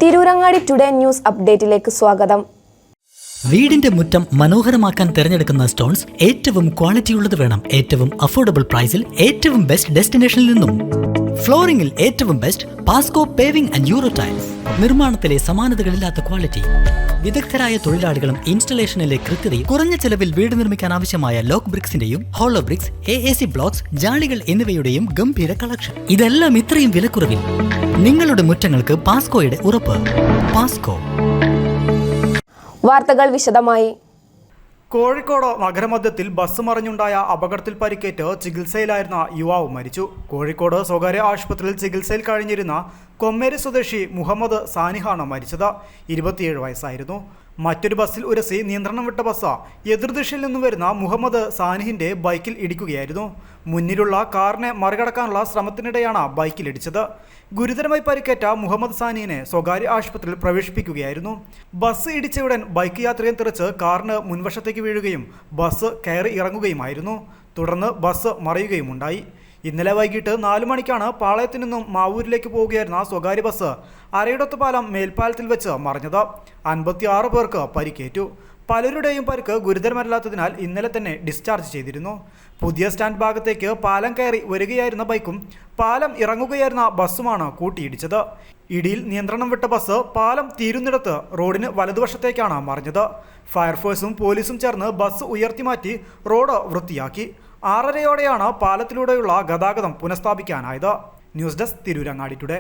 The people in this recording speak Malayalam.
തിരൂരങ്ങാടി ടുഡേ ന്യൂസ് അപ്ഡേറ്റിലേക്ക് സ്വാഗതം. വീടിന്റെ മുറ്റം മനോഹരമാക്കാൻ തിരഞ്ഞെടുക്കുന്ന സ്റ്റോൺസ് ഏറ്റവും ക്വാളിറ്റിയുള്ളത് വേണം. ഏറ്റവും അഫോർഡബിൾ പ്രൈസിൽ ഏറ്റവും ബെസ്റ്റ് ഡെസ്റ്റിനേഷനിൽ നിന്നും. ഫ്ലോറിംഗിൽ ഏറ്റവും best Pasco paving and euro tiles. നിർമ്മാണത്തിലെ സമാനതകളില്ലാത്ത ക്വാളിറ്റി, വിദഗ്ധരായ തൊഴിലാളികളും ഇൻസ്റ്റലേഷനിലെ കൃത്യതയും, കുറഞ്ഞ ചെലവിൽ വീട് നിർമ്മിക്കാൻ ആവശ്യമായ ലോക്ക് ബ്രിക്സിന്റെയും ഹോളോ ബ്രിക്സ്, AAC ബ്ലോക്സ്, ജാളികൾ എന്നിവയുടെയും ഗംഭീര കളക്ഷൻ. ഇതെല്ലാം ഇത്രയും വിലക്കുറവിൽ. നിങ്ങളുടെ മുറ്റങ്ങൾക്ക് പാസ്കോയുടെ ഉറപ്പ്. പാസ്കോ. വാർത്തകൾ വിശദമായി. കോഴിക്കോട് നഗരമധ്യത്തിൽ ബസ് മറിഞ്ഞുണ്ടായ അപകടത്തിൽ പരിക്കേറ്റ് ചികിത്സയിലായിരുന്ന യുവാവ് മരിച്ചു. കോഴിക്കോട് സ്വകാര്യ ആശുപത്രിയിൽ ചികിത്സയിൽ കഴിഞ്ഞിരുന്ന കൊമ്മേരി സ്വദേശി മുഹമ്മദ് സാനിഹാണ് മരിച്ചത്. 27 വയസ്സായിരുന്നു. മറ്റൊരു ബസ്സിൽ ഉരസി നിയന്ത്രണം വിട്ട ബസ് എതിർദിശയിൽ നിന്ന് വരുന്ന മുഹമ്മദ് സാനിഹിന്റെ ബൈക്കിൽ ഇടിക്കുകയായിരുന്നു. മുന്നിലുള്ള കാറിനെ മറികടക്കാനുള്ള ശ്രമത്തിനിടെയാണ് ബൈക്കിലിടിച്ചത്. ഗുരുതരമായി പരിക്കേറ്റ മുഹമ്മദ് സാനിഹിനെ സ്വകാര്യ ആശുപത്രിയിൽ പ്രവേശിപ്പിക്കുകയായിരുന്നു. ബസ് ഇടിച്ചയുടൻ ബൈക്ക് യാത്രികൻ തെറിച്ച് കാറിന് മുൻവശത്തേക്ക് വീഴുകയും ബസ് കയറി ഇറങ്ങുകയുമായിരുന്നു. തുടർന്ന് ബസ് മറിയുകയുമുണ്ടായി. ഇന്നലെ വൈകിട്ട് 4 മണിക്കാണ് പാളയത്തു നിന്നും മാവൂരിലേക്ക് പോവുകയായിരുന്ന സ്വകാര്യ ബസ് അരയിടത്ത് പാലം മേൽപ്പാലത്തിൽ വെച്ച് മറിഞ്ഞത്. 56 പേർക്ക് പരിക്കേറ്റു. പലരുടെയും പരിക്ക് ഗുരുതരമല്ലാത്തതിനാൽ ഇന്നലെ തന്നെ ഡിസ്ചാർജ് ചെയ്തിരുന്നു. പുതിയ സ്റ്റാൻഡ് ഭാഗത്തേക്ക് പാലം കയറി വരികയായിരുന്ന ബൈക്കും പാലം ഇറങ്ങുകയായിരുന്ന ബസ്സുമാണ് കൂട്ടിയിടിച്ചത്. ഇടിയിൽ നിയന്ത്രണം വിട്ട ബസ് പാലം തീരുന്നിടത്ത് റോഡിന് വലതുവശത്തേക്കാണ് മറിഞ്ഞത്. ഫയർഫോഴ്സും പോലീസും ചേർന്ന് ബസ് ഉയർത്തിമാറ്റി റോഡ് വൃത്തിയാക്കി. 6:30-ഓടെയാണ് പാലത്തിലൂടെയുള്ള ഗതാഗതം പുനഃസ്ഥാപിക്കാനായത്. News desk, Tirurangadi today.